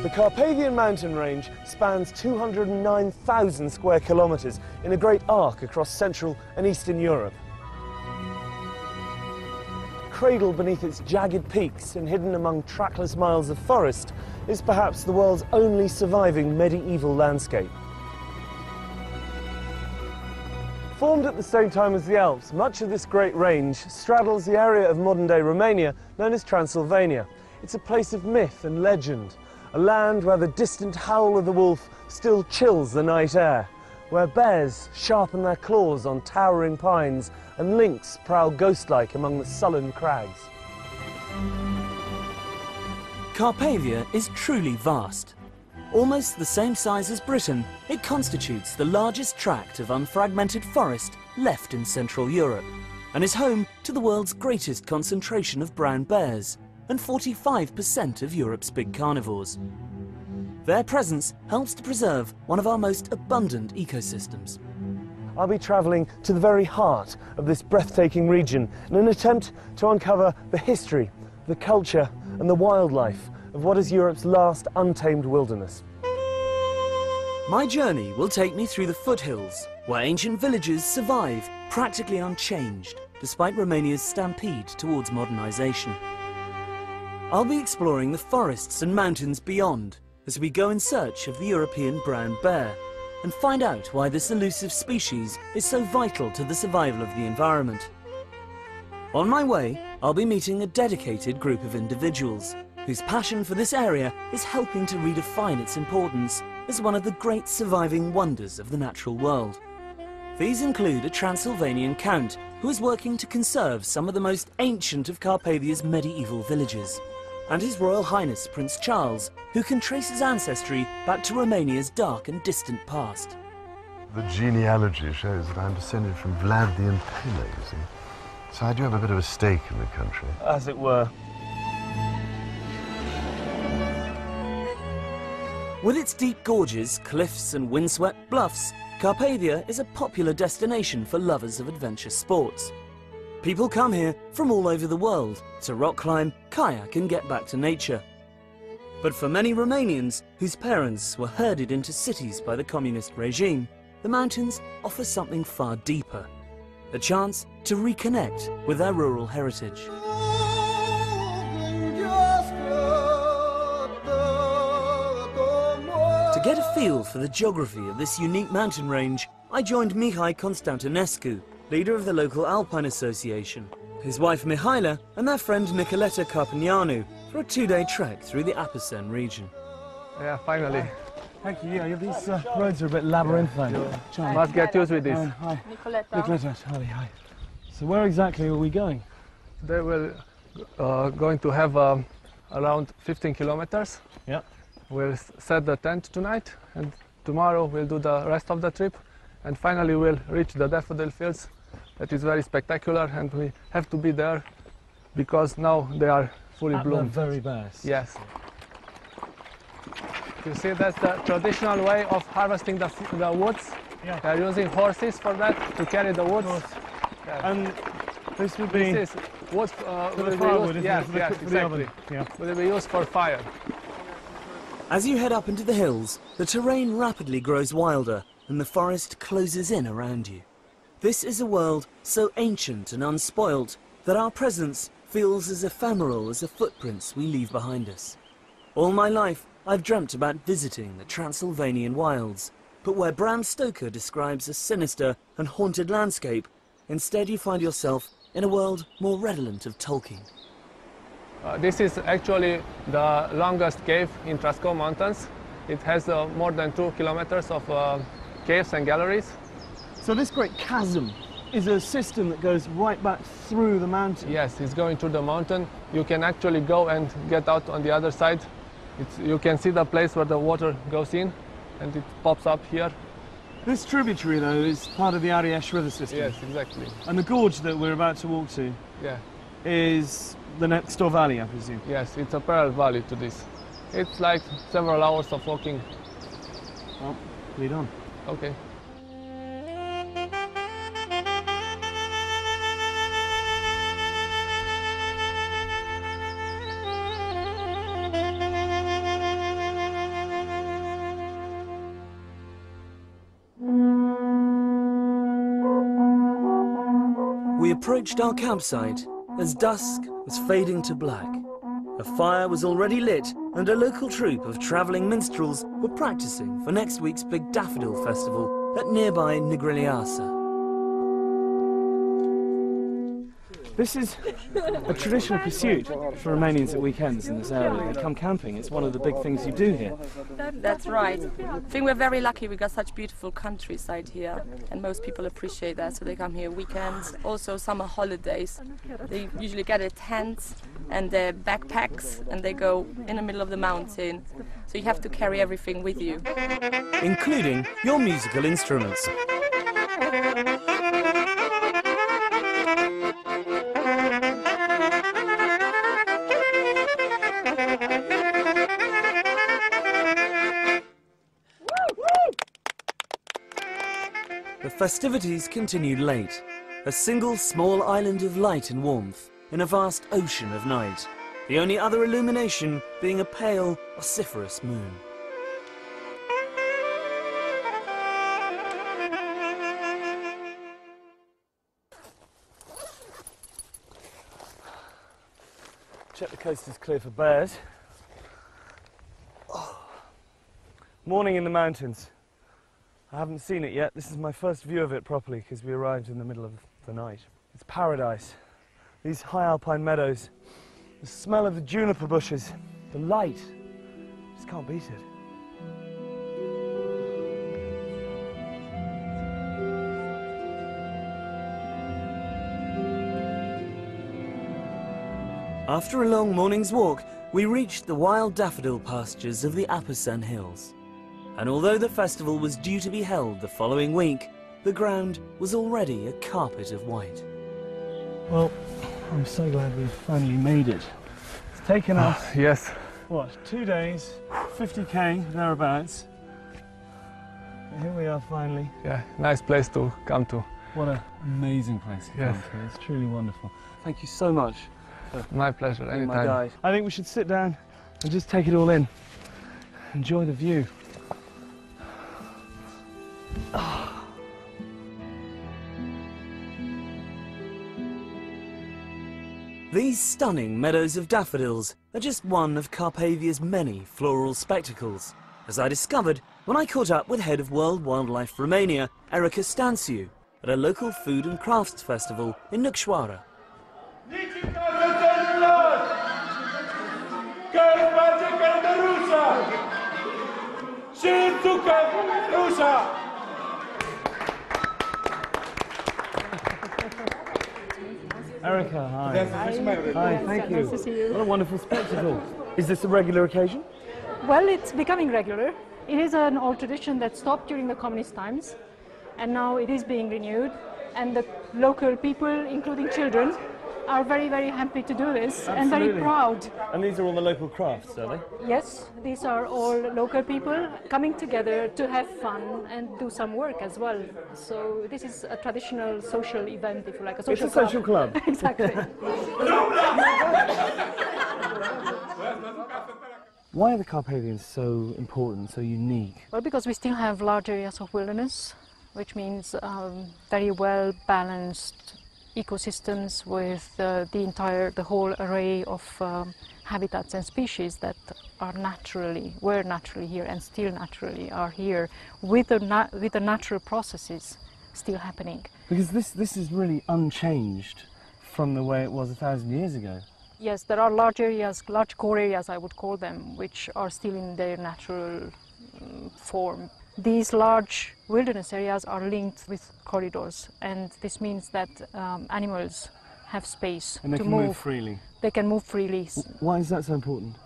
The Carpathian mountain range spans 209,000 square kilometres in a great arc across Central and Eastern Europe. Cradled beneath its jagged peaks and hidden among trackless miles of forest is perhaps the world's only surviving medieval landscape. Formed at the same time as the Alps, much of this great range straddles the area of modern-day Romania known as Transylvania. It's a place of myth and legend, a land where the distant howl of the wolf still chills the night air, where bears sharpen their claws on towering pines and lynx prowl ghost-like among the sullen crags. Carpathia is truly vast. Almost the same size as Britain, it constitutes the largest tract of unfragmented forest left in Central Europe, and is home to the world's greatest concentration of brown bears and 45% of Europe's big carnivores. Their presence helps to preserve one of our most abundant ecosystems. I'll be travelling to the very heart of this breathtaking region in an attempt to uncover the history, the culture and the wildlife of what is Europe's last untamed wilderness. My journey will take me through the foothills, where ancient villages survive practically unchanged, despite Romania's stampede towards modernisation. I'll be exploring the forests and mountains beyond as we go in search of the European brown bear and find out why this elusive species is so vital to the survival of the environment. On my way, I'll be meeting a dedicated group of individuals whose passion for this area is helping to redefine its importance as one of the great surviving wonders of the natural world. These include a Transylvanian count who is working to conserve some of the most ancient of Carpathia's medieval villages, and His Royal Highness Prince Charles, who can trace his ancestry back to Romania's dark and distant past. The genealogy shows that I'm descended from Vlad the Impaler, you see. So I do have a bit of a stake in the country. As it were. With its deep gorges, cliffs and windswept bluffs, Carpathia is a popular destination for lovers of adventure sports. People come here from all over the world to rock climb, kayak and get back to nature. But for many Romanians whose parents were herded into cities by the communist regime, the mountains offer something far deeper, a chance to reconnect with their rural heritage. To get a feel for the geography of this unique mountain range, I joined Mihai Constantinescu, leader of the local Alpine Association, his wife Mihaela and their friend Nicoleta Carpignanu for a two-day trek through the Apuseni region. Yeah, finally. Thank you. Yeah, these roads are a bit labyrinthine. Must get used with this. Hi. Nicoleta. Hi. So where exactly are we going? They will going to have around 15 kilometers. Yeah. We'll set the tent tonight, and tomorrow we'll do the rest of the trip, and finally we'll reach the daffodil fields. That is very spectacular, and we have to be there because now they are fully bloomed. The very best. Yes. You see, that's the traditional way of harvesting the woods. Yeah. They're using horses for that, to carry the woods. Yeah. And this would be... This is wood for will the be firewood, used, isn't it? yes, For the oven. exactly. Yeah. Will be used for fire. As you head up into the hills, the terrain rapidly grows wilder and the forest closes in around you. This is a world so ancient and unspoilt that our presence feels as ephemeral as the footprints we leave behind us. All my life, I've dreamt about visiting the Transylvanian wilds, but where Bram Stoker describes a sinister and haunted landscape, instead you find yourself in a world more redolent of Tolkien. This is actually the longest cave in Trascou Mountains. It has more than 2 kilometers of caves and galleries. So this great chasm is a system that goes right back through the mountain? Yes, it's going through the mountain. You can actually go and get out on the other side. You can see the place where the water goes in, and it pops up here. This tributary, though, is part of the Ariash river system. Yes, exactly. And the gorge that we're about to walk to is the next door valley, I presume? Yes, it's a parallel valley to this. It's like several hours of walking. Well, lead on. Okay. We approached our campsite as dusk was fading to black. A fire was already lit and a local troupe of travelling minstrels were practising for next week's big daffodil festival at nearby Nigrileasa. This is a traditional pursuit for Romanians at weekends in this area. They come camping. It's one of the big things you do here. That's right. I think we're very lucky we got such beautiful countryside here, and most people appreciate that, so they come here weekends, also summer holidays. They usually get a tent and their backpacks and they go in the middle of the mountain, so you have to carry everything with you. Including your musical instruments. The festivities continued late, a single small island of light and warmth in a vast ocean of night, the only other illumination being a pale, vociferous moon. Check the coast is clear for bears. Oh. Morning in the mountains. I haven't seen it yet. This is my first view of it properly because we arrived in the middle of the night. It's paradise. These high alpine meadows, the smell of the juniper bushes, the light. Just can't beat it. After a long morning's walk, we reached the wild daffodil pastures of the Apasan Hills. And although the festival was due to be held the following week, the ground was already a carpet of white. Well, I'm so glad we've finally made it. It's taken us, Yes. what, 2 days, 50k, thereabouts. And here we are finally. Yeah, nice place to come to. What an amazing place to Yes. come to. It's truly wonderful. Thank you so much. My pleasure, Being my anytime. guide. I think we should sit down and just take it all in. Enjoy the view. These stunning meadows of daffodils are just one of Carpathia's many floral spectacles, as I discovered when I caught up with head of World Wildlife Romania, Erica Stanciu, at a local food and crafts festival in Nucșoara. Erica, hi. Hi, thank you. Nice to see you. What a wonderful spectacle. Is this a regular occasion? Well, it's becoming regular. It is an old tradition that stopped during the communist times, and now it is being renewed. And the local people, including children, are very, very happy to do this and very Absolutely. proud. And these are all the local crafts, are they? Yes, these are all local people coming together to have fun and do some work as well. So this is a traditional social event, if you like, a social It's a social club. Exactly. Why are the Carpathians so important, so unique? Well, because we still have large areas of wilderness, which means very well balanced ecosystems with the whole array of habitats and species that were naturally here and still naturally are here, with the natural processes still happening. Because this is really unchanged from the way it was 1,000 years ago. Yes, there are large areas, large core areas I would call them, which are still in their natural form. These large wilderness areas are linked with corridors, and this means that animals have space And they to can move freely. They can move freely. Why is that so important?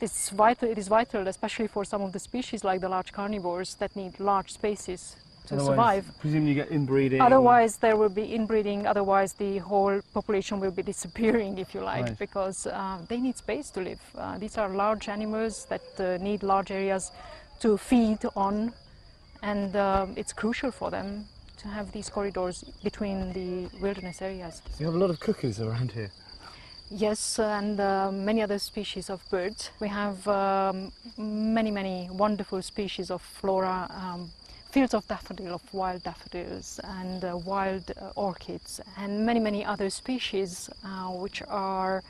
It's vital. It is vital, especially for some of the species like the large carnivores that need large spaces to Otherwise, survive. presumably you get inbreeding. Otherwise, there will be inbreeding. Otherwise, the whole population will be disappearing, if you like, Right. because they need space to live. These are large animals that need large areas to feed on, and it's crucial for them to have these corridors between the wilderness areas. So you have a lot of cuckoos around here. Yes, and many other species of birds. We have many wonderful species of flora, fields of wild daffodils and wild orchids and many other species which are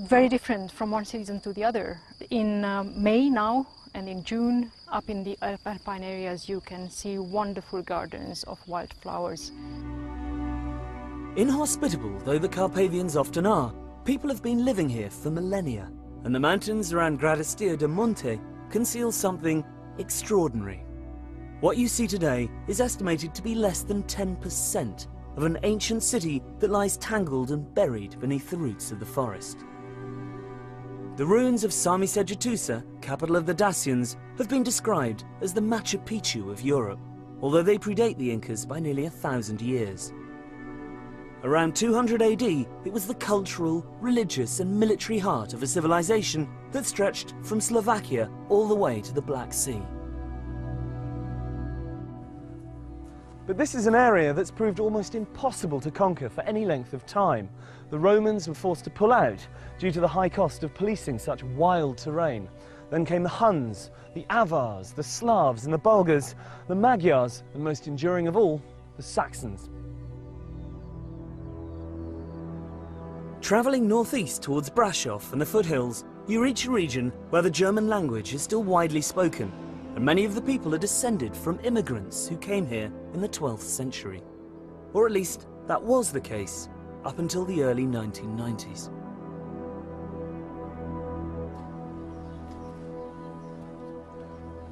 very different from one season to the other. In May now and in June, up in the alpine areas, you can see wonderful gardens of wildflowers. Inhospitable though the Carpathians often are, people have been living here for millennia, and the mountains around Gradistia de Monte conceal something extraordinary. What you see today is estimated to be less than 10% of an ancient city that lies tangled and buried beneath the roots of the forest. The ruins of Sarmisegetusa, capital of the Dacians, have been described as the Machu Picchu of Europe, although they predate the Incas by nearly 1,000 years. Around 200 AD, it was the cultural, religious and military heart of a civilization that stretched from Slovakia all the way to the Black Sea. But this is an area that's proved almost impossible to conquer for any length of time. The Romans were forced to pull out due to the high cost of policing such wild terrain. Then came the Huns, the Avars, the Slavs and the Bulgars, the Magyars, and most enduring of all, the Saxons. Travelling northeast towards Brasov and the foothills, you reach a region where the German language is still widely spoken, and many of the people are descended from immigrants who came here in the 12th century. Or at least, that was the case, up until the early 1990s.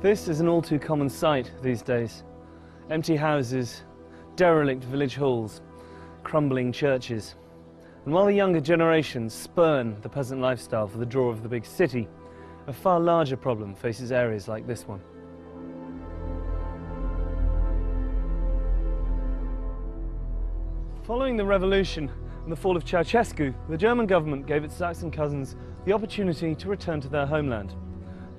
This is an all too common sight these days. Empty houses, derelict village halls, crumbling churches. And while the younger generations spurn the peasant lifestyle for the draw of the big city, a far larger problem faces areas like this one. Following the revolution and the fall of Ceausescu, the German government gave its Saxon cousins the opportunity to return to their homeland.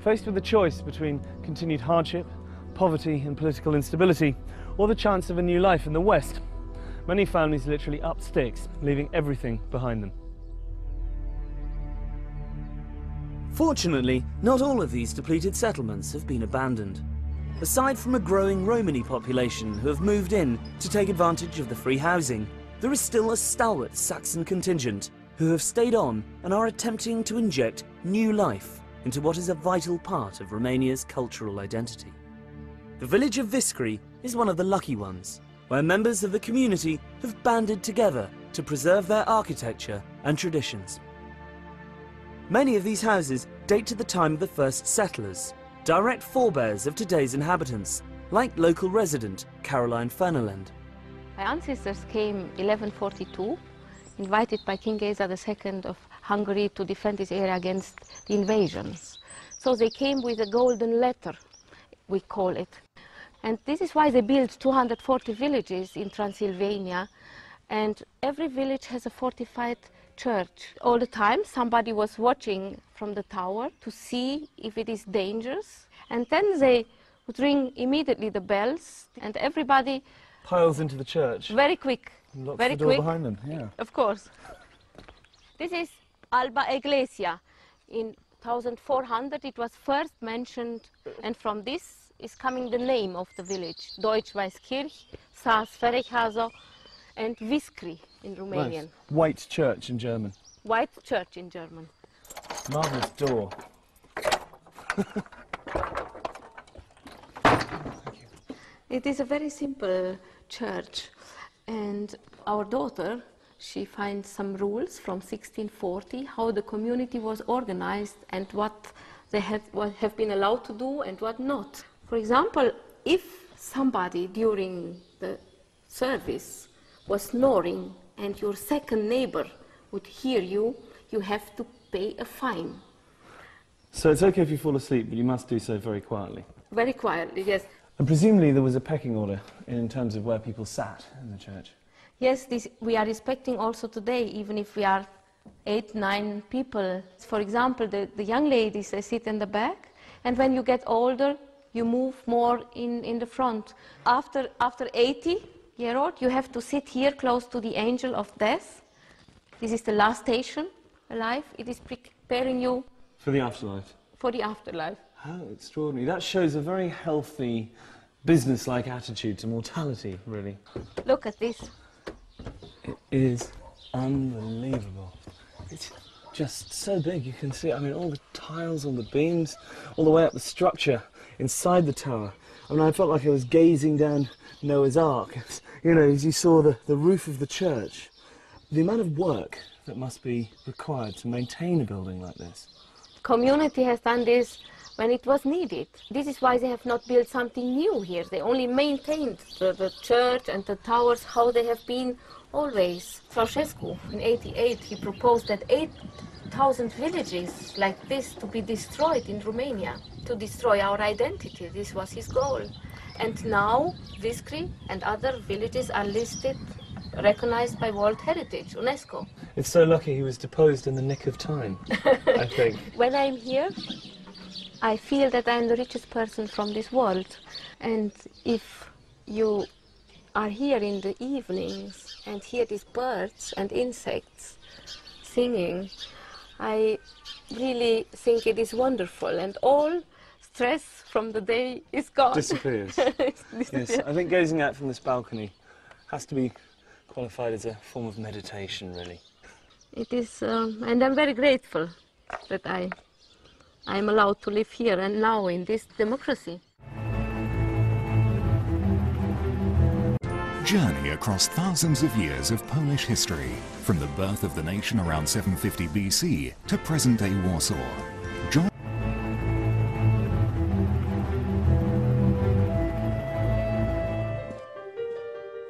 Faced with the choice between continued hardship, poverty and political instability, or the chance of a new life in the West, many families literally upped sticks, leaving everything behind them. Fortunately, not all of these depleted settlements have been abandoned. Aside from a growing Romani population who have moved in to take advantage of the free housing, there is still a stalwart Saxon contingent who have stayed on and are attempting to inject new life into what is a vital part of Romania's cultural identity. The village of Viscri is one of the lucky ones, where members of the community have banded together to preserve their architecture and traditions. Many of these houses date to the time of the first settlers, direct forebears of today's inhabitants, like local resident Caroline Fernelend. My ancestors came 1142, invited by King Geza II of Hungary to defend this area against the invasions. So they came with a golden letter, we call it. And this is why they built 240 villages in Transylvania, and every village has a fortified church. All the time somebody was watching from the tower to see if it is dangerous, and then they would ring immediately the bells, and everybody Piles into the church. very quick. And locks Very the door quick. behind them, yeah. Of course. This is Alba Iglesia. In 1400 it was first mentioned, and from this is coming the name of the village. Deutsch-Weißkirch, Saas-Ferechhazo, and Viscri in Romanian. Nice. White church in German. White church in German. Marvellous door. It is a very simple church, and our daughter, she finds some rules from 1640, how the community was organized and what they have been allowed to do and what not. For example, if somebody during the service was snoring and your second neighbor would hear you, you have to pay a fine. So it's okay if you fall asleep, but you must do so very quietly. Very quietly, yes. And presumably there was a pecking order in terms of where people sat in the church. Yes, this we are respecting also today, even if we are 8, 9 people. For example, the young ladies, they sit in the back, and when you get older, you move more in the front. After 80-year-old, you have to sit here close to the angel of death. This is the last station alive. It is preparing you For the afterlife. for the afterlife. How extraordinary. That shows a very healthy business-like attitude to mortality, really. Look at this. It is unbelievable. It's just so big, you can see, I mean, all the tiles on the beams, all the way up the structure inside the tower. I mean, I felt like I was gazing down Noah's Ark. You know, as you saw the roof of the church. The amount of work that must be required to maintain a building like this. Community has done this when it was needed. This is why they have not built something new here. They only maintained the church and the towers how they have been always. Ceausescu, in '88, he proposed that 8,000 villages like this to be destroyed in Romania, to destroy our identity. This was his goal. And now Viscri and other villages are listed, recognized by World Heritage, UNESCO. It's so lucky he was deposed in the nick of time, I think. When I'm here, I feel that I'm the richest person from this world. And if you are here in the evenings and hear these birds and insects singing, I really think it is wonderful, and all stress from the day is gone. Disappears. Yes, I think gazing out from this balcony has to be qualified as a form of meditation, really. It is, and I'm very grateful that I'm allowed to live here and now in this democracy. Journey across thousands of years of Polish history, from the birth of the nation around 750 BC to present-day Warsaw. Join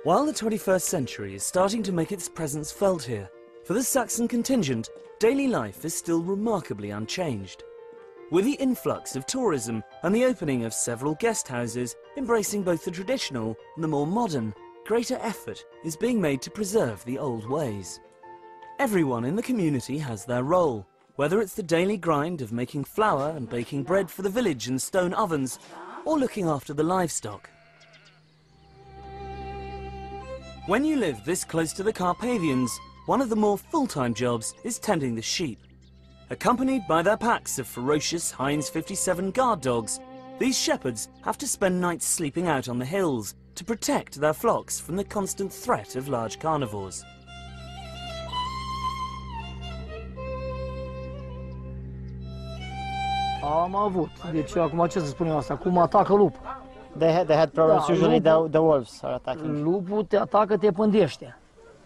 While the 21st century is starting to make its presence felt here, for the Saxon contingent, daily life is still remarkably unchanged. With the influx of tourism and the opening of several guest houses embracing both the traditional and the more modern, greater effort is being made to preserve the old ways. Everyone in the community has their role, whether it's the daily grind of making flour and baking bread for the village in stone ovens, or looking after the livestock. When you live this close to the Carpathians, one of the more full-time jobs is tending the sheep. Accompanied by their packs of ferocious Heinz 57 guard dogs, these shepherds have to spend nights sleeping out on the hills to protect their flocks from the constant threat of large carnivores. Am avut. Deci acum ce să spunem asta? Cum atacă lupul. They had problems. Usually the wolves are attacking. Lupul te atacă, te pândește.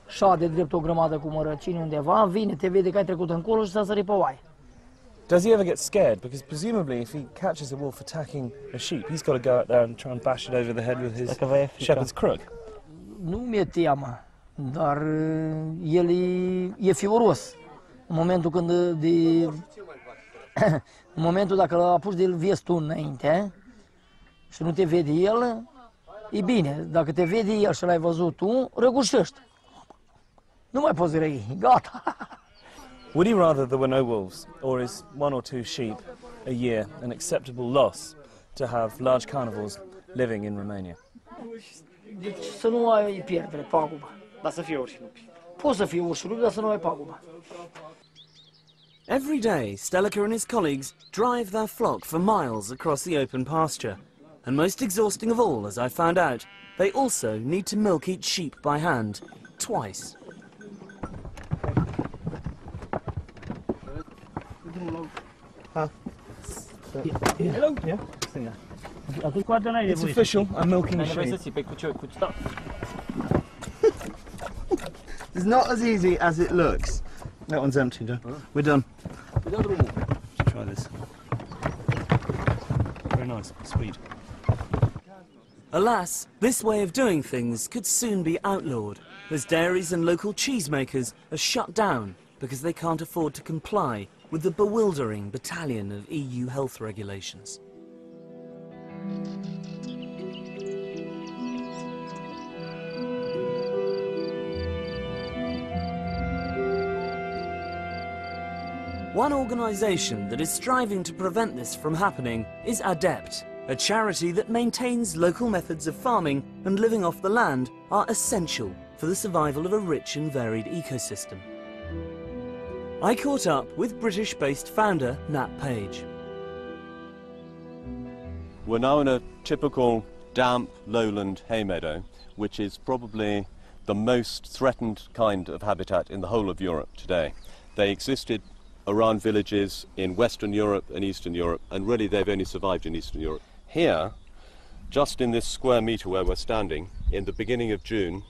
Șade drept o grămadă cu mărăcini undeva, vine, te vede că ai trecut încolo și s-a sărit pe oaie. Does he ever get scared? Because presumably if he catches a wolf attacking a sheep, he's got to go out there and try and bash it over the head with his shepherd's crook. Nu mi-e teamă, dar el e fioros. În momentul când în momentul dacă îl apuci de el vezi tu înainte și nu te vede el, e bine. Dacă te vede el și l-ai văzut tu, răgușești. Nu mai poți răi, gata. Would he rather there were no wolves, or is 1 or 2 sheep a year an acceptable loss to have large carnivores living in Romania? Deci să nu ai pierdere, pagubă. Dar să fie urși lupi. Poți să fie urși lupi, dar să nu ai pagubă. Every day, Steleka and his colleagues drive their flock for miles across the open pasture. And most exhausting of all, as I found out, they also need to milk each sheep by hand, twice. Hello? Yeah? It's official, I'm milking sheep. It's not as easy as it looks. That one's empty, Joe. We're done. Let's try this. Very nice, sweet. Alas, this way of doing things could soon be outlawed, as dairies and local cheesemakers are shut down because they can't afford to comply with the bewildering battalion of EU health regulations. One organisation that is striving to prevent this from happening is ADEPT, a charity that maintains local methods of farming and living off the land are essential for the survival of a rich and varied ecosystem. I caught up with British-based founder Nat Page. We're now in a typical damp lowland hay meadow, which is probably the most threatened kind of habitat in the whole of Europe today. They existed around villages in Western Europe and Eastern Europe, and really they've only survived in Eastern Europe. Here, just in this square metre where we're standing, in the beginning of June,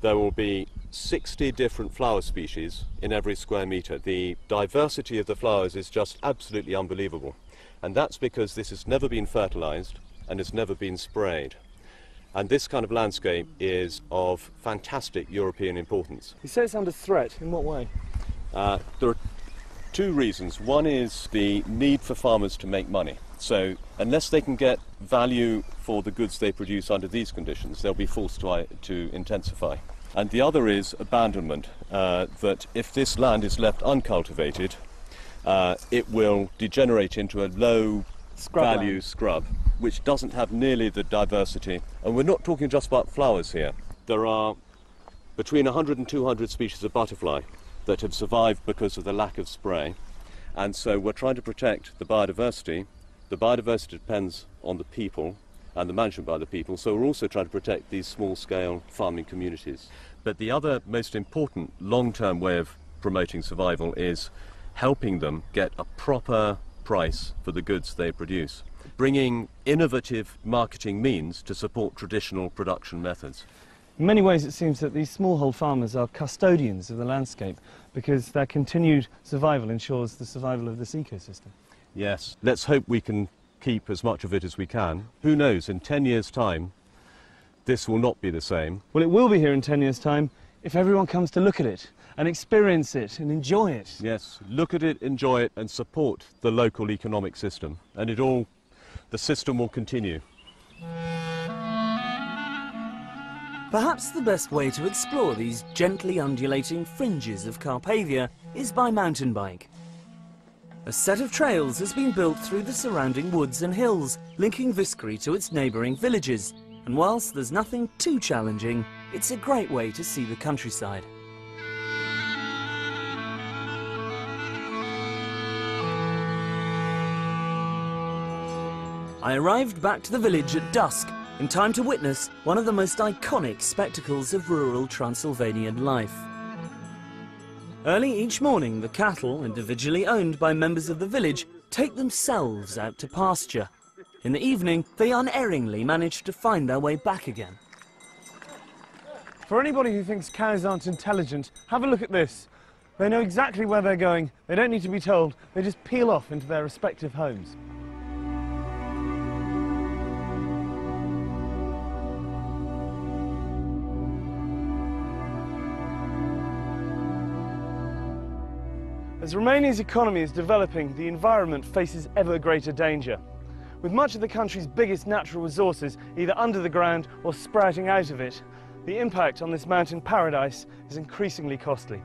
there will be 60 different flower species in every square metre. The diversity of the flowers is just absolutely unbelievable. And that's because this has never been fertilised and has never been sprayed. And this kind of landscape is of fantastic European importance. You say it's under threat. In what way? There are two reasons. One is the need for farmers to make money. So unless they can get value for the goods they produce under these conditions, they'll be forced to intensify. And the other is abandonment, that if this land is left uncultivated, it will degenerate into a low-value scrub, which doesn't have nearly the diversity. And we're not talking just about flowers here. There are between 100 and 200 species of butterfly that have survived because of the lack of spray. And so we're trying to protect the biodiversity. The biodiversity depends on the people and the management by the people, so we're also trying to protect these small-scale farming communities. But the other most important long-term way of promoting survival is helping them get a proper price for the goods they produce, bringing innovative marketing means to support traditional production methods. In many ways it seems that these smallhold farmers are custodians of the landscape because their continued survival ensures the survival of this ecosystem. Yes, let's hope we can keep as much of it as we can. Who knows, in 10 years' time, this will not be the same. Well, it will be here in 10 years' time if everyone comes to look at it and experience it and enjoy it. Yes, look at it, enjoy it, and support the local economic system. And the system will continue. Perhaps the best way to explore these gently undulating fringes of Carpathia is by mountain bike. A set of trails has been built through the surrounding woods and hills, linking Viskri to its neighbouring villages. And whilst there's nothing too challenging, it's a great way to see the countryside. I arrived back to the village at dusk, in time to witness one of the most iconic spectacles of rural Transylvanian life. Early each morning, the cattle, individually owned by members of the village, take themselves out to pasture. In the evening, they unerringly manage to find their way back again. For anybody who thinks cows aren't intelligent, have a look at this. They know exactly where they're going, they don't need to be told, they just peel off into their respective homes. As Romania's economy is developing, the environment faces ever greater danger. With much of the country's biggest natural resources either under the ground or sprouting out of it, the impact on this mountain paradise is increasingly costly.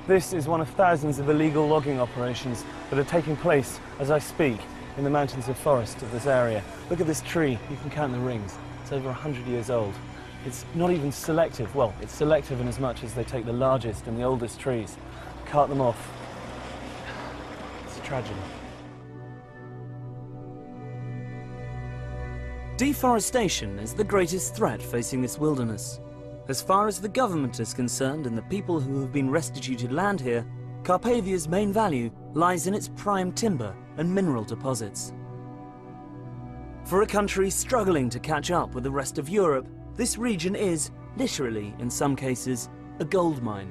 This is one of thousands of illegal logging operations that are taking place as I speak in the mountains of forest of this area. Look at this tree, you can count the rings. It's over 100 years old. It's not even selective. Well, it's selective in as much as they take the largest and the oldest trees, cart them off. It's a tragedy. Deforestation is the greatest threat facing this wilderness. As far as the government is concerned and the people who have been restituted land here, Carpathia's main value lies in its prime timber and mineral deposits. For a country struggling to catch up with the rest of Europe, this region is, literally in some cases, a gold mine.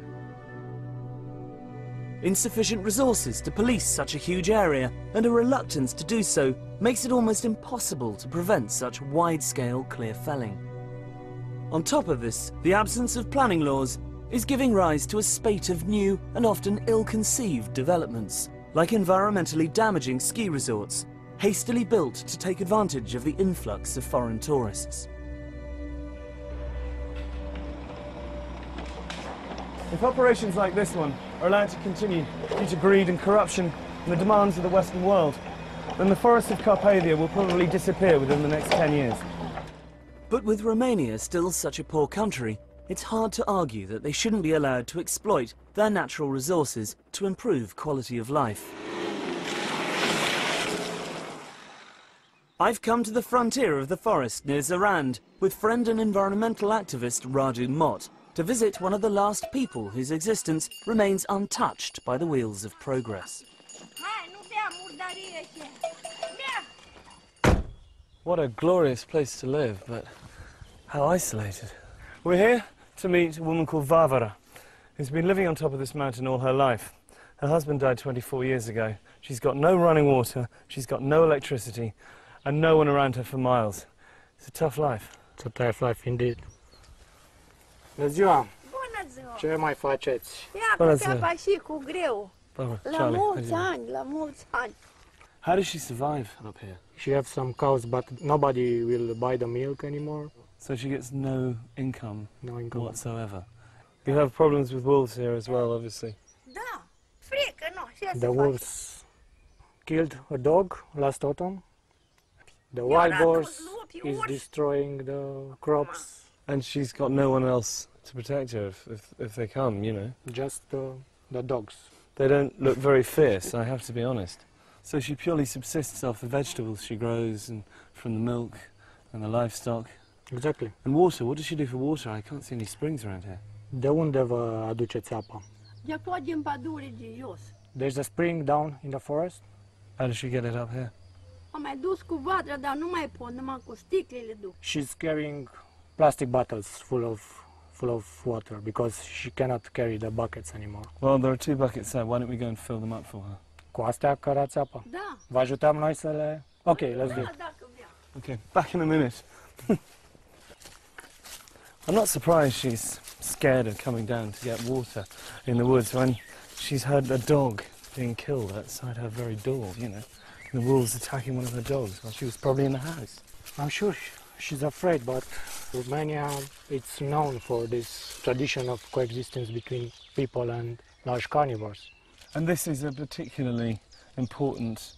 Insufficient resources to police such a huge area and a reluctance to do so makes it almost impossible to prevent such wide-scale clear felling. On top of this, the absence of planning laws is giving rise to a spate of new and often ill-conceived developments, like environmentally damaging ski resorts, hastily built to take advantage of the influx of foreign tourists. If operations like this one are allowed to continue due to greed and corruption and the demands of the Western world, then the forests of Carpathia will probably disappear within the next 10 years. But with Romania still such a poor country, it's hard to argue that they shouldn't be allowed to exploit their natural resources to improve quality of life. I've come to the frontier of the forest near Zarand with friend and environmental activist Radu Mott to visit one of the last people whose existence remains untouched by the wheels of progress. What a glorious place to live, but how isolated. We're here to meet a woman called Varvara, who's been living on top of this mountain all her life. Her husband died 24 years ago. She's got no running water, she's got no electricity, and no one around her for miles. It's a tough life. It's a tough life indeed. Bună ziua! Bună ziua! Ce mai faceți? Bună ziua! Și cu greu. La mulți ani, la mulți ani. How does she survive up here? She has some cows, but nobody will buy the milk anymore. So she gets no income, no income whatsoever. You have problems with wolves here as well, obviously. Da, frică, nu. The wolves killed a dog last autumn. The wild boars is destroying the crops. And she's got no one else to protect her if they come, you know. Just the dogs. They don't look very fierce, I have to be honest. So she purely subsists off the vegetables she grows and from the milk and the livestock. Exactly. And water, what does she do for water? I can't see any springs around here. De unde vă aduceți apa? De acolo din pădure de jos. There's a spring down in the forest. How does she get it up here? Am mai dus cu vatra, dar nu mai pot, numai cu sticlele duc. She's carrying plastic bottles full of water because she cannot carry the buckets anymore. Well, there are 2 buckets there. Why don't we go and fill them up for her? Cu astea cărați apa? Da. Vă ajutăm noi să le... Okay, let's do it. Okay, back in a minute. I'm not surprised she's scared of coming down to get water in the woods when she's heard a dog being killed outside her very door, you know. The wolves attacking one of her dogs while she was probably in the house. I'm sure she's afraid, but Romania, it's known for this tradition of coexistence between people and large carnivores. And this is a particularly important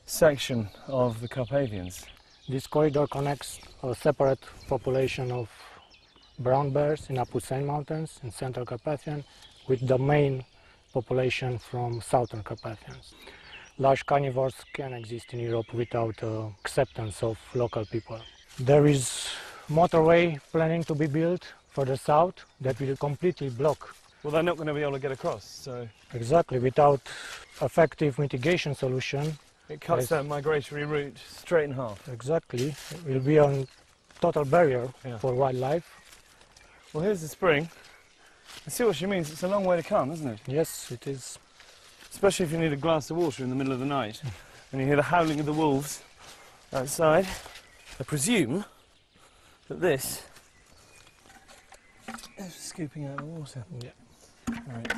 section of the Carpathians. This corridor connects a separate population of brown bears in Apuseni Mountains in Central Carpathian with the main population from Southern Carpathians. Large carnivores can exist in Europe without acceptance of local people. There is motorway planning to be built further south that will completely block. Well, they're not going to be able to get across, so... Exactly, without effective mitigation solution. It cuts that migratory route straight in half. Exactly, it will be a total barrier for wildlife. Well, here's the spring. I see what she means. It's a long way to come, isn't it? Yes, it is. Especially if you need a glass of water in the middle of the night and you hear the howling of the wolves outside. I presume that this is scooping out the water. Yeah. Right.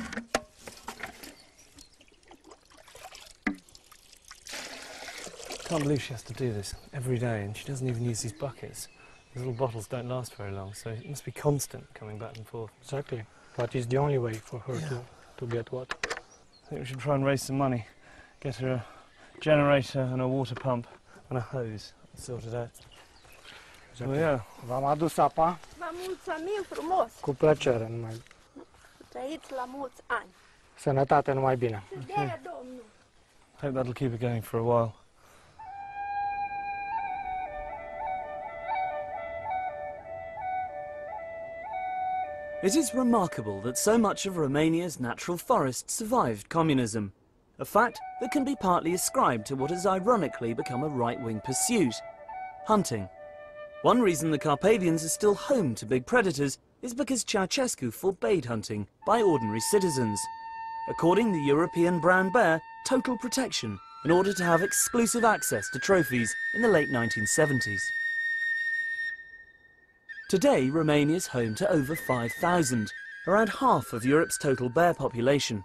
Can't believe she has to do this every day, and she doesn't even use these buckets. These little bottles don't last very long, so it must be constant coming back and forth. Exactly. But it's the only way for her to get water. I think we should try and raise some money, get her a generator and a water pump and a hose sorted out. Exactly. So, yeah. V-am adus apa. Vă mulțumim frumos. Cu plăcere, numai. Trăiți la mulți ani. Sănătate, numai bine. De Domnul. Hope that'll keep her going for a while. It is remarkable that so much of Romania's natural forests survived communism, a fact that can be partly ascribed to what has ironically become a right-wing pursuit: hunting. One reason the Carpathians are still home to big predators is because Ceausescu forbade hunting by ordinary citizens, according the European brown bear total protection in order to have exclusive access to trophies in the late 1970s. Today, Romania is home to over 5,000, around half of Europe's total bear population.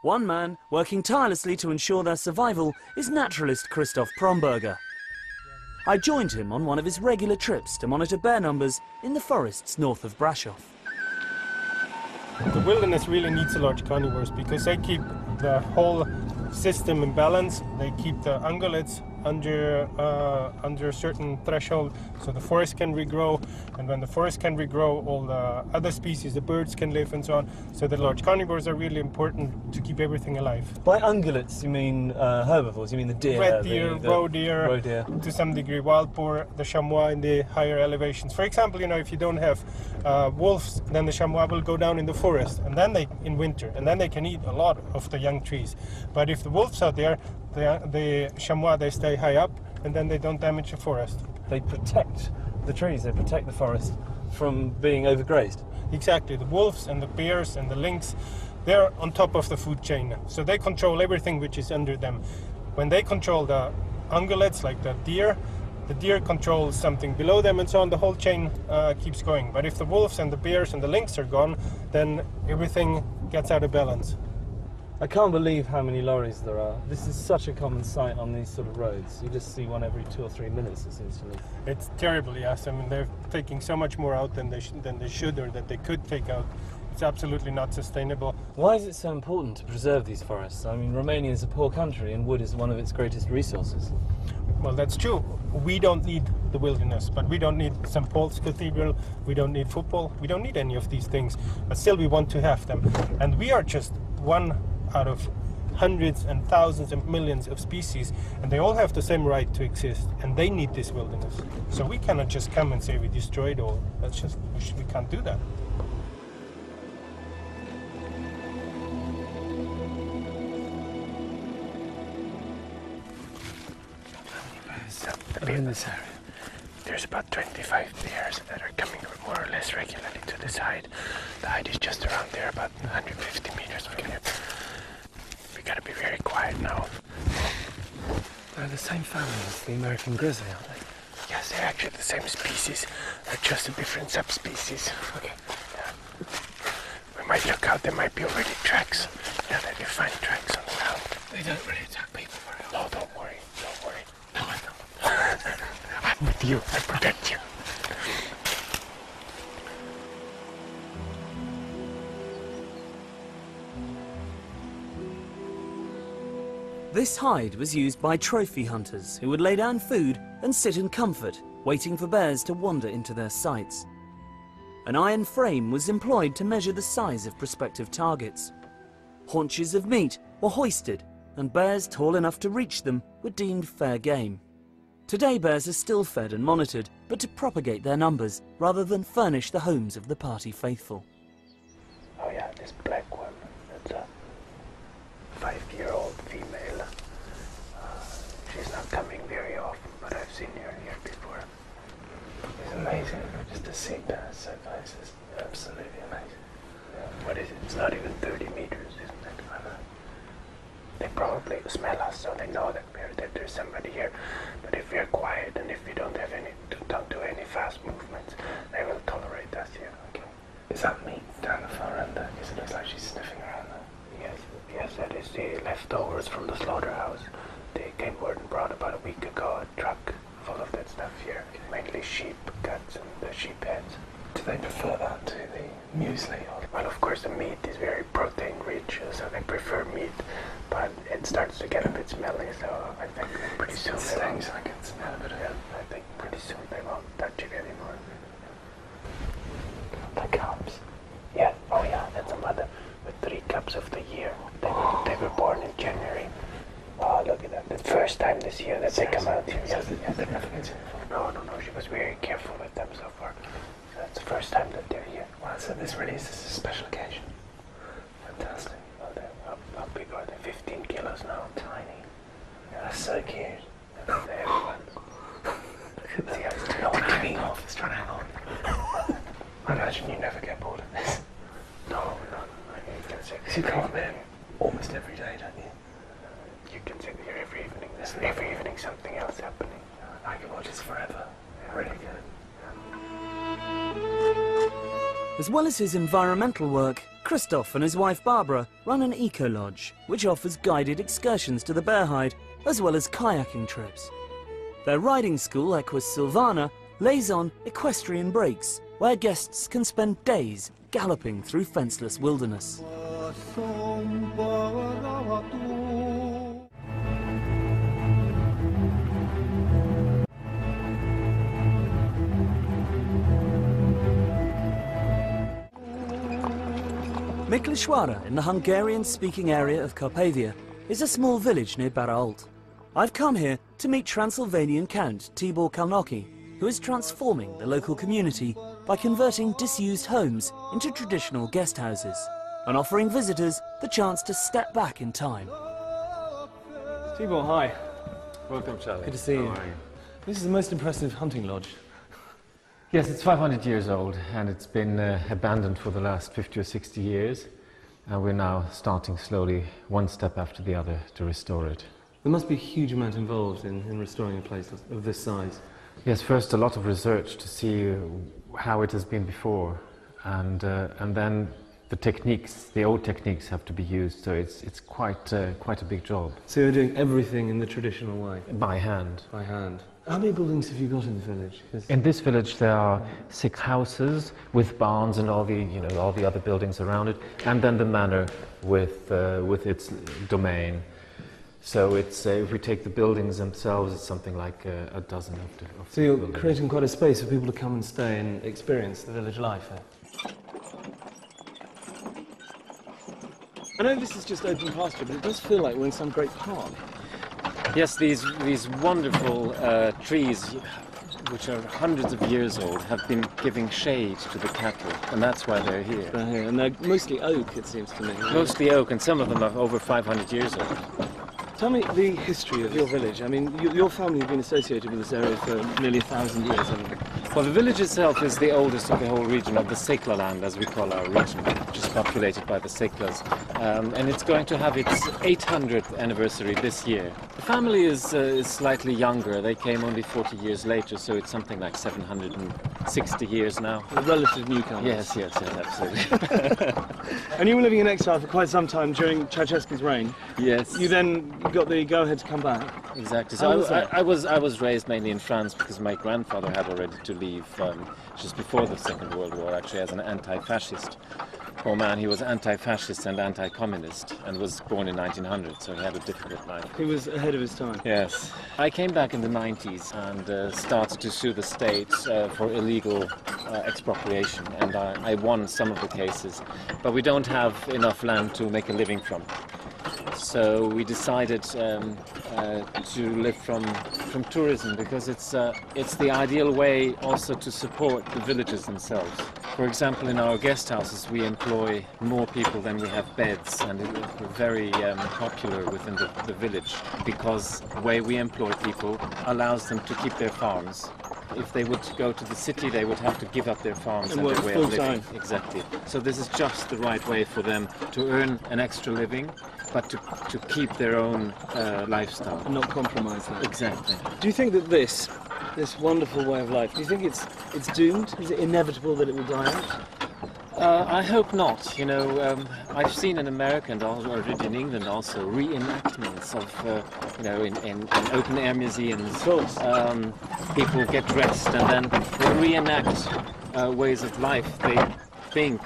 One man working tirelessly to ensure their survival is naturalist Christoph Promberger. I joined him on one of his regular trips to monitor bear numbers in the forests north of Brasov. The wilderness really needs large carnivores because they keep the whole system in balance. They keep the ungulates under a certain threshold, so the forest can regrow, and when the forest can regrow, all the other species, the birds can live and so on. So the large carnivores are really important to keep everything alive. By ungulates, you mean herbivores? You mean the deer? Red deer, the roe deer, to some degree wild boar, the chamois in the higher elevations. For example, you know, if you don't have wolves, then the chamois will go down in the forest, and then in winter, and then they can eat a lot of the young trees. But if the wolves are there, the chamois, they stay high up, and then they don't damage the forest. They protect the trees, they protect the forest from being overgrazed. Exactly. The wolves and the bears and the lynx, they're on top of the food chain, so they control everything which is under them. When they control the ungulates, like the deer controls something below them, and so on. The whole chain keeps going. But if the wolves and the bears and the lynx are gone, then everything gets out of balance. I can't believe how many lorries there are. This is such a common sight on these sort of roads. You just see one every 2 or 3 minutes, it seems to me. It's terrible, yes. I mean, they're taking so much more out than they should, or that they could take out. It's absolutely not sustainable. Why is it so important to preserve these forests? I mean, Romania is a poor country, and wood is one of its greatest resources. Well, that's true. We don't need the wilderness, but we don't need St. Paul's Cathedral, we don't need football, we don't need any of these things, but still we want to have them. And we are just one out of hundreds and thousands and millions of species, and they all have the same right to exist, and they need this wilderness. So we cannot just come and say we destroyed all. That's just, we can't do that. In this area, there's about 25 bears that are coming more or less regularly to the side. The height is just around there, about 150 meters. We gotta be very quiet now. They're the same family as the American grizzly, aren't they? Yes, they're actually the same species. They're just a different subspecies. Okay. Yeah. We might look out. There might be already tracks. Now that we find tracks on the ground. They don't really attack people very often. No, don't worry. Don't worry. No, I know. I'm with you. I protect you. This hide was used by trophy hunters who would lay down food and sit in comfort, waiting for bears to wander into their sights. An iron frame was employed to measure the size of prospective targets. Haunches of meat were hoisted, and bears tall enough to reach them were deemed fair game. Today bears are still fed and monitored, but to propagate their numbers rather than furnish the homes of the party faithful. Oh yeah, this black one, that's a 5-year-old female. She's not coming very often, but I've seen her here before. It's amazing just to see bears so close. It's absolutely amazing. Yeah. What is it? It's not even 30 meters, isn't it? I know. They probably smell us, so they know that there's somebody here. But if we're quiet and if we don't do any fast movements, they will tolerate us here. Okay. Is that meat down the far end there? Because it looks like she's sniffing around there. Yes, that is the leftovers from the slaughterhouse. They came word and brought about a week ago a truck full of that stuff here. Mainly sheep guts and the sheep heads. Do they prefer that to the muesli? Well, of course the meat is very protein rich, so they prefer meat, but it starts to get a bit smelly, so I think pretty soon they won't. I can smell a bit of it. I think pretty soon they won't touch it anymore. The cubs? Yeah, oh yeah, that's a mother with 3 cubs of the year. They were born in January. Oh, look at that. The first time this year that they come out here. Yes, they've never been here before. No, she was very careful with them so far. So that's the first time that they're here. Wow, so this is a special occasion. Fantastic. Oh, how big are they? 15 kilos now. Tiny. Yeah, that's so cute. They're everyone's. Look at that. It's not hanging off. It's trying to hang on. I imagine you never get bored of this. No. You come up there almost every day, don't you? You can sit here every evening. There's every evening something else happening. I can watch this forever. Really good. As well as his environmental work, Christoph and his wife Barbara run an eco-lodge, which offers guided excursions to the bear hide, as well as kayaking trips. Their riding school, Equus Silvana, lays on equestrian breaks, where guests can spend days galloping through fenceless wilderness. Miklișoara, in the Hungarian-speaking area of Carpathia, is a small village near Barault. I've come here to meet Transylvanian Count Tibor Kalnoki, who is transforming the local community by converting disused homes into traditional guest houses and offering visitors the chance to step back in time. Tibor, hi. Welcome, Charlie. Good to see you. How are you? This is the most impressive hunting lodge. Yes, it's 500 years old and it's been abandoned for the last 50 or 60 years. And we're now starting slowly, one step after the other, to restore it. There must be a huge amount involved in restoring a place of this size. Yes, first a lot of research to see how it has been before, and then the techniques, the old techniques, have to be used. So it's quite a big job. So you're doing everything in the traditional way? By hand. By hand. How many buildings have you got in the village? In this village there are 6 houses with barns and all the other buildings around it, and then the manor with its domain. So it's if we take the buildings themselves, it's something like a dozen of So you're buildings. creating quite a space for people to come and stay and experience the village life here. I know this is just open pasture, but it does feel like we're in some great park. Yes, these wonderful trees, which are hundreds of years old, have been giving shade to the cattle, and that's why they're here. They're here, and they're mostly oak, it seems to me. Mostly oak, and some of them are over 500 years old. Tell me the history of your village. I mean, your family have been associated with this area for nearly 1,000 years, haven't they? Well, the village itself is the oldest of the whole region, of the Sekla land, as we call our region, which is populated by the Seklas. And it's going to have its 800th anniversary this year. The family is slightly younger. They came only 40 years later, so it's something like 760 years now. A relative newcomer. Yes, absolutely. And you were living in exile for quite some time during Ceausescu's reign. Yes. You then got the go-ahead to come back. Exactly. How was So that? I was raised mainly in France because my grandfather had already to leave just before the Second World War, actually, as an anti-fascist. Poor man, he was anti-fascist and anti-communist and was born in 1900, so he had a difficult life. He was ahead of his time. Yes. I came back in the 90s and started to sue the state for illegal expropriation, and I won some of the cases, but we don't have enough land to make a living from. So we decided to live from tourism, because it's the ideal way also to support the villagers themselves. For example, in our guest houses we employ more people than we have beds, and we're very popular within the village, because the way we employ people allows them to keep their farms. If they would go to the city, they would have to give up their farms and work their way of living. full-time. Exactly. So this is just the right way for them to earn an extra living, but to keep their own lifestyle. And not compromise that. Exactly. Do you think that this wonderful way of life, do you think it's doomed? Is it inevitable that it will die out? I hope not. You know, I've seen in America and already in England also reenactments of, in open-air museums. People get dressed and then they reenact ways of life they think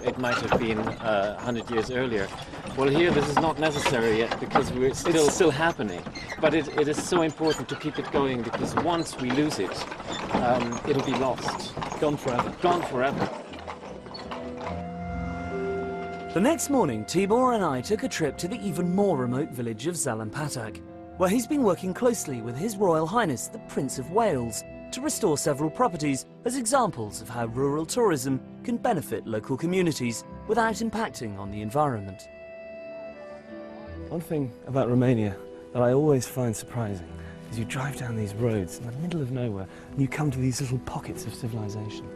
it might have been 100 years earlier. Well, here this is not necessary yet, because it's still happening. But it is so important to keep it going, because once we lose it, it'll be lost. Gone forever. Gone forever. The next morning, Tibor and I took a trip to the even more remote village of Zalampatak, where he's been working closely with His Royal Highness the Prince of Wales to restore several properties as examples of how rural tourism can benefit local communities without impacting on the environment. One thing about Romania that I always find surprising is you drive down these roads in the middle of nowhere and you come to these little pockets of civilization.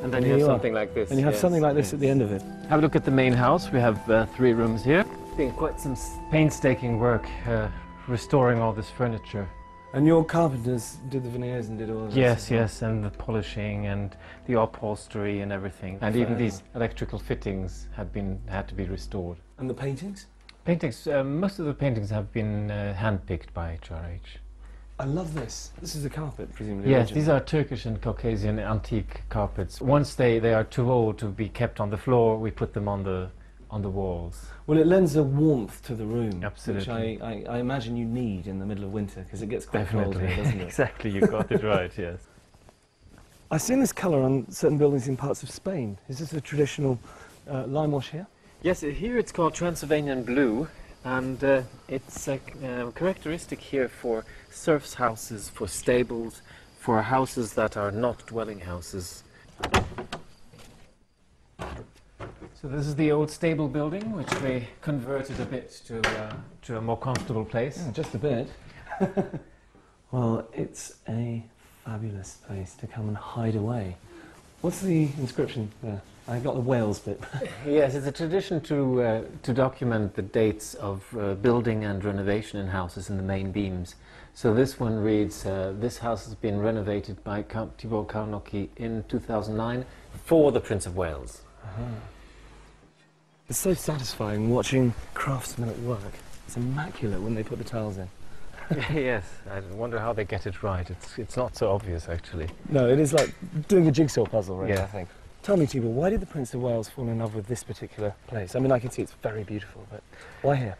And then here you have are. something like this. And you have yes, something like this yes. at the end of it. Have a look at the main house. We have 3 rooms here. It's been quite some painstaking work restoring all this furniture. And your carpenters did the veneers and did all of this? Yes, yes, and the polishing and the upholstery and everything. And even these electrical fittings had to be restored. And the paintings? Paintings, most of the paintings have been hand-picked by HRH. I love this. This is the carpet, presumably. Yes, originally. these are Turkish and Caucasian antique carpets. Once they are too old to be kept on the floor, we put them on the walls. Well, it lends a warmth to the room, Absolutely. which I imagine you need in the middle of winter, because it gets quite cold here, doesn't it? Exactly, you got it right, yes. I've seen this colour on certain buildings in parts of Spain. Is this a traditional lime wash here? Yes, here it's called Transylvanian blue, and it's a characteristic here for serfs' houses, for stables, for houses that are not dwelling houses. So this is the old stable building, which they converted a bit to a more comfortable place. Yeah, just a bit. Well, it's a fabulous place to come and hide away. What's the inscription there? I got the Wales bit. Yes, it's a tradition to document the dates of building and renovation in houses in the main beams. So this one reads, this house has been renovated by Count Thibaut Karnocki in 2009 for the Prince of Wales. It's so satisfying watching craftsmen at work. It's immaculate when they put the tiles in. Yes, I wonder how they get it right. It's not so obvious, actually. No, it is like doing a jigsaw puzzle, really, Yeah. I think. Tell me, Thibaut, why did the Prince of Wales fall in love with this particular place? I mean, I can see it's very beautiful, but why here?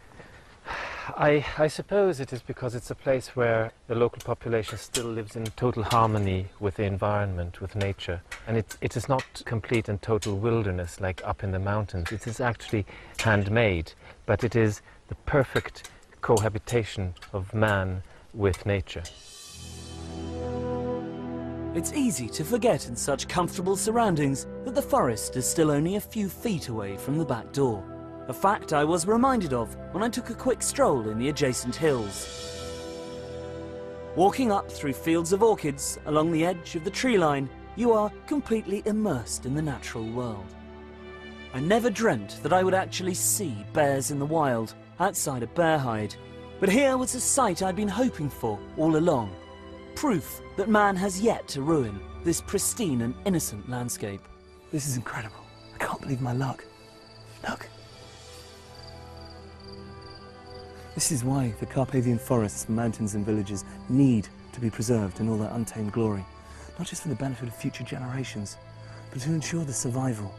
I suppose it is because it's a place where the local population still lives in total harmony with the environment, with nature. And it is not complete and total wilderness like up in the mountains. It is actually handmade, but it is the perfect cohabitation of man with nature. It's easy to forget in such comfortable surroundings that the forest is still only a few feet away from the back door. A fact I was reminded of when I took a quick stroll in the adjacent hills. Walking up through fields of orchids along the edge of the tree line, you are completely immersed in the natural world. I never dreamt that I would actually see bears in the wild outside a bear hide, but here was a sight I'd been hoping for all along. Proof that man has yet to ruin this pristine and innocent landscape. This is incredible. I can't believe my luck. Look. This is why the Carpathian forests, mountains and villages need to be preserved in all their untamed glory. Not just for the benefit of future generations, but to ensure the survival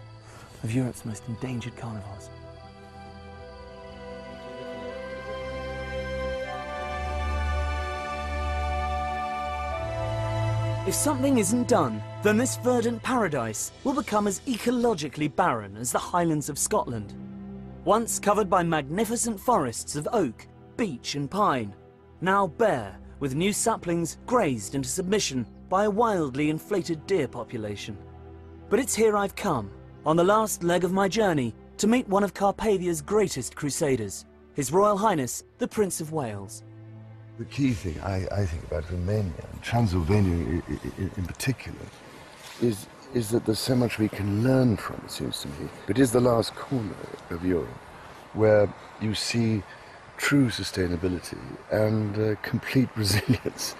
of Europe's most endangered carnivores. If something isn't done, then this verdant paradise will become as ecologically barren as the Highlands of Scotland. Once covered by magnificent forests of oak, beech and pine, now bare with new saplings grazed into submission by a wildly inflated deer population. But it's here I've come, on the last leg of my journey, to meet one of Carpathia's greatest crusaders, His Royal Highness, the Prince of Wales. The key thing I think about Romania, and Transylvania in particular, is that there's so much we can learn from, it seems to me. It is the last corner of Europe where you see true sustainability and complete resilience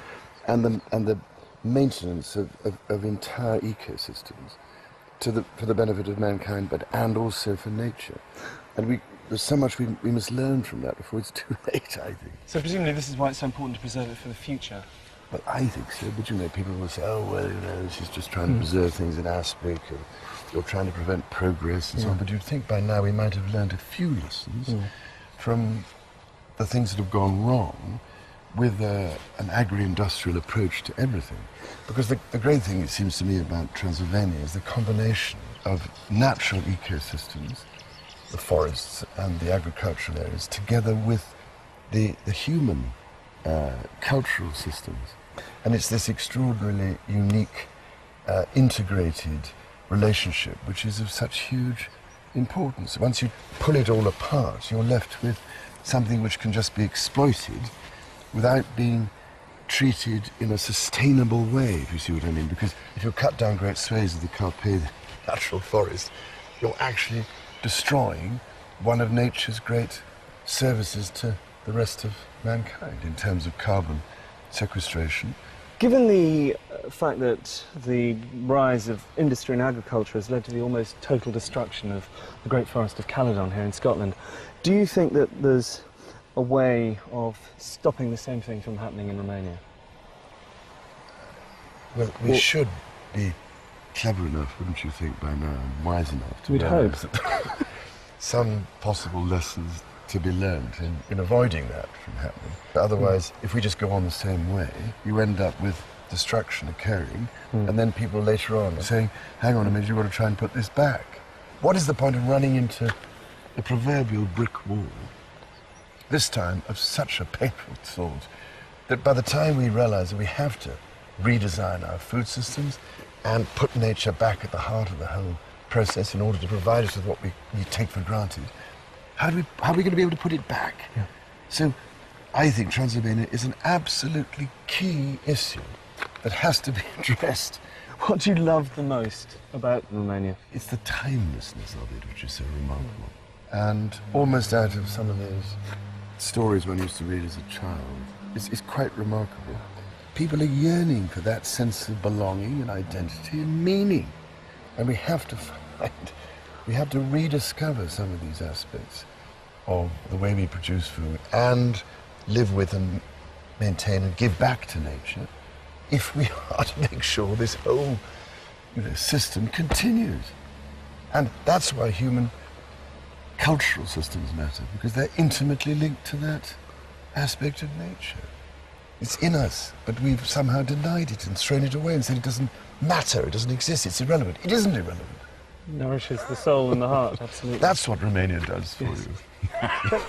and the maintenance of entire ecosystems for the benefit of mankind, and also for nature. And there's so much we must learn from that before it's too late, I think. So presumably this is why it's so important to preserve it for the future. Well, I think so, but you know, people will say, oh, well, you know, she's just trying to preserve things in aspic, or you're trying to prevent progress and so on. But you'd think by now we might have learned a few lessons from the things that have gone wrong with an agri-industrial approach to everything. Because the great thing, it seems to me, about Transylvania is the combination of natural ecosystems, the forests and the agricultural areas, together with the human cultural systems. And it's this extraordinarily unique, integrated relationship which is of such huge importance. Once you pull it all apart, you're left with something which can just be exploited without being treated in a sustainable way, if you see what I mean. Because if you cut down great swathes of the Carpathian natural forest, you're actually destroying one of nature's great services to the rest of mankind in terms of carbon sequestration. Given the fact that the rise of industry and agriculture has led to the almost total destruction of the Great Forest of Caledon here in Scotland, do you think that there's a way of stopping the same thing from happening in Romania? Well, we should be clever enough, wouldn't you think, by now, and wise enough to We'd hope. Some possible lessons to be learned in avoiding that from happening. But otherwise, if we just go on the same way, you end up with destruction occurring, and then people later on saying, hang on a minute, you've got to try and put this back. What is the point of running into the proverbial brick wall, this time of such a painful sort, that by the time we realize that we have to redesign our food systems and put nature back at the heart of the whole process in order to provide us with what we take for granted, how are we going to be able to put it back? Yeah. So I think Transylvania is an absolutely key issue that has to be addressed. What do you love the most about Romania? It's the timelessness of it, which is so remarkable. And almost out of some of those stories one used to read as a child, it's quite remarkable. People are yearning for that sense of belonging and identity and meaning. And we have to rediscover some of these aspects of the way we produce food and live with and maintain and give back to nature if we are to make sure this whole system continues. And that's why human cultural systems matter, because they're intimately linked to that aspect of nature. It's in us, but we've somehow denied it and thrown it away and said it doesn't matter, it doesn't exist, it's irrelevant. It isn't irrelevant. Nourishes the soul and the heart, absolutely. That's what Romania does for you.